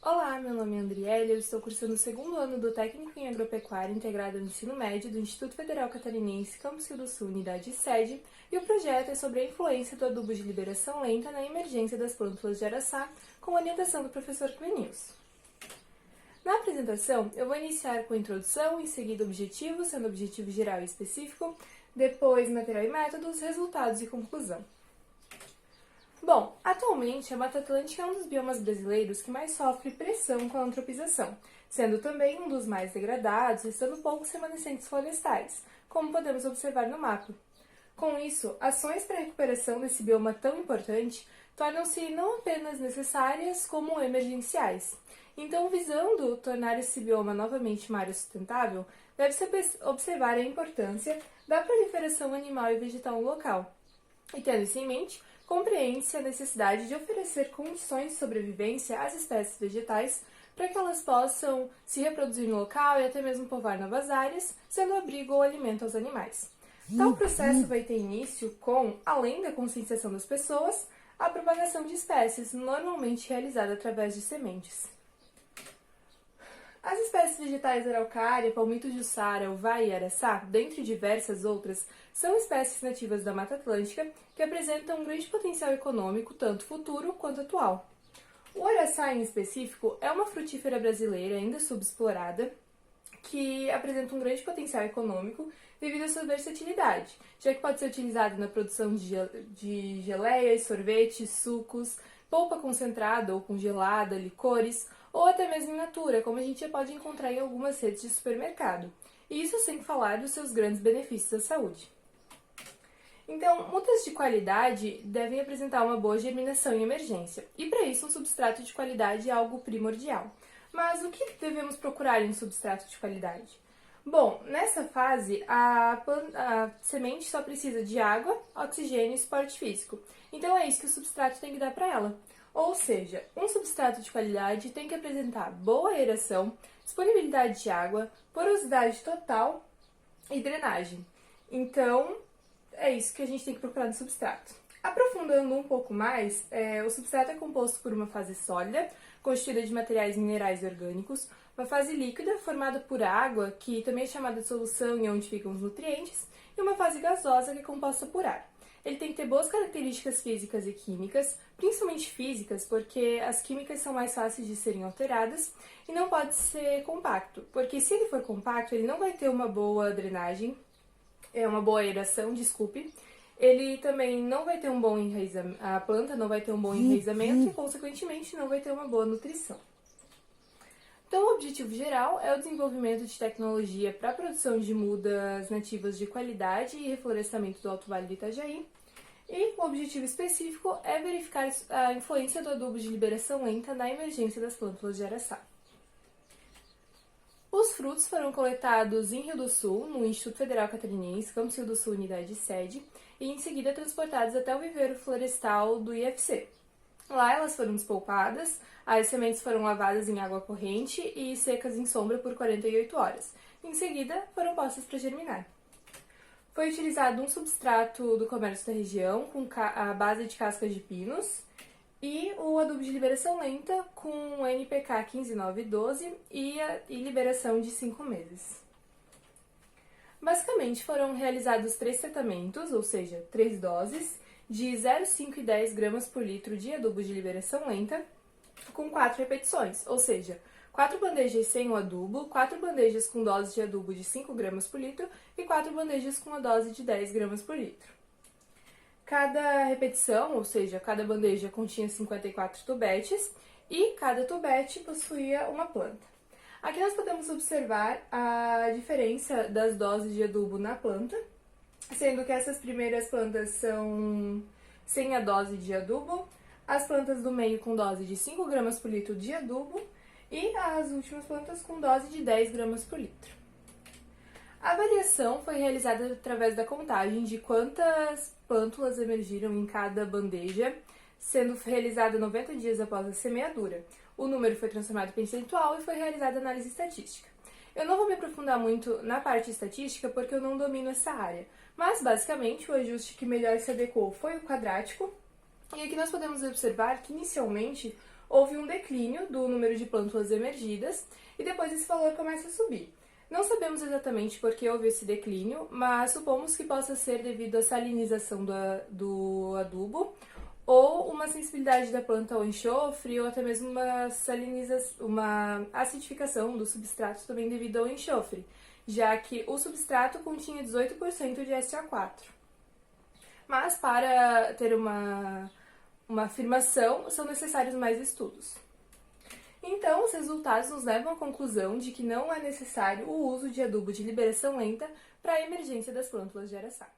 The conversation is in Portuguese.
Olá, meu nome é Andriele, eu estou cursando o segundo ano do Técnico em Agropecuária integrado ao Ensino Médio do Instituto Federal Catarinense, Campus Rio do Sul, Unidade Sede, e o projeto é sobre a influência do adubo de liberação lenta na emergência das plântulas de araçá, com orientação do professor Clenilson. Na apresentação, eu vou iniciar com a introdução, em seguida objetivos, sendo objetivo geral e específico, depois material e métodos, resultados e conclusão. Bom, atualmente a Mata Atlântica é um dos biomas brasileiros que mais sofre pressão com a antropização, sendo também um dos mais degradados, restando poucos remanescentes florestais, como podemos observar no mapa. Com isso, ações para a recuperação desse bioma tão importante tornam-se não apenas necessárias, como emergenciais. Então, visando tornar esse bioma novamente uma área sustentável, deve-se observar a importância da proliferação animal e vegetal no local. E tendo isso em mente, compreende-se a necessidade de oferecer condições de sobrevivência às espécies vegetais para que elas possam se reproduzir no local e até mesmo povoar novas áreas, sendo abrigo ou alimento aos animais. Tal processo vai ter início com, além da conscientização das pessoas, a propagação de espécies, normalmente realizada através de sementes. As espécies vegetais araucária, palmito jussara, uvaí e araçá, dentre diversas outras, são espécies nativas da Mata Atlântica que apresentam um grande potencial econômico, tanto futuro quanto atual. O araçá, em específico, é uma frutífera brasileira ainda subexplorada, que apresenta um grande potencial econômico devido à sua versatilidade, já que pode ser utilizado na produção de geleias, sorvetes, sucos, polpa concentrada ou congelada, licores, ou até mesmo in natura, como a gente já pode encontrar em algumas redes de supermercado. E isso sem falar dos seus grandes benefícios à saúde. Então, mudas de qualidade devem apresentar uma boa germinação em emergência, e para isso um substrato de qualidade é algo primordial. Mas o que devemos procurar em um substrato de qualidade? Bom, nessa fase, a semente só precisa de água, oxigênio e suporte físico. Então é isso que o substrato tem que dar para ela. Ou seja, um substrato de qualidade tem que apresentar boa aeração, disponibilidade de água, porosidade total e drenagem. Então, é isso que a gente tem que procurar no substrato. Aprofundando um pouco mais, o substrato é composto por uma fase sólida, constituída de materiais minerais e orgânicos, uma fase líquida, formada por água, que também é chamada de solução e onde ficam os nutrientes, e uma fase gasosa, que é composta por ar. Ele tem que ter boas características físicas e químicas, principalmente físicas, porque as químicas são mais fáceis de serem alteradas, e não pode ser compacto, porque se ele for compacto, ele não vai ter uma boa drenagem, uma boa aeração, ele também não vai ter um bom enraizamento, a planta não vai ter um bom enraizamento e, consequentemente, não vai ter uma boa nutrição. Então, o objetivo geral é o desenvolvimento de tecnologia para a produção de mudas nativas de qualidade e reflorestamento do Alto Vale do Itajaí. E o objetivo específico é verificar a influência do adubo de liberação lenta na emergência das plântulas de araçá. Os frutos foram coletados em Rio do Sul, no Instituto Federal Catarinense, Campus Rio do Sul, Unidade Sede, e em seguida transportados até o viveiro florestal do IFC. Lá elas foram despolpadas, as sementes foram lavadas em água corrente e secas em sombra por 48 horas. Em seguida, foram postas para germinar. Foi utilizado um substrato do comércio da região, com a base de cascas de pinos, e o adubo de liberação lenta com NPK 15912 e liberação de 5 meses. Basicamente, foram realizados 3 tratamentos, ou seja, 3 doses, de 0,5 e 10 gramas por litro de adubo de liberação lenta, com 4 repetições, ou seja, 4 bandejas sem o adubo, 4 bandejas com dose de adubo de 5 gramas por litro e 4 bandejas com a dose de 10 gramas por litro. Cada repetição, ou seja, cada bandeja continha 54 tubetes e cada tubete possuía uma planta. Aqui nós podemos observar a diferença das doses de adubo na planta, sendo que essas primeiras plantas são sem a dose de adubo, as plantas do meio com dose de 5 gramas por litro de adubo e as últimas plantas com dose de 10 gramas por litro. A avaliação foi realizada através da contagem de quantas plântulas emergiram em cada bandeja, sendo realizada 90 dias após a semeadura. O número foi transformado em percentual e foi realizada análise estatística. Eu não vou me aprofundar muito na parte estatística porque eu não domino essa área, mas basicamente o ajuste que melhor se adequou foi o quadrático, e aqui nós podemos observar que inicialmente houve um declínio do número de plântulas emergidas e depois esse valor começa a subir. Não sabemos exatamente por que houve esse declínio, mas supomos que possa ser devido à salinização do adubo ou uma sensibilidade da planta ao enxofre ou até mesmo uma acidificação do substrato também devido ao enxofre, já que o substrato continha 18% de SO4. Mas para ter uma afirmação, são necessários mais estudos. Então, os resultados nos levam à conclusão de que não é necessário o uso de adubo de liberação lenta para a emergência das plântulas de araçá.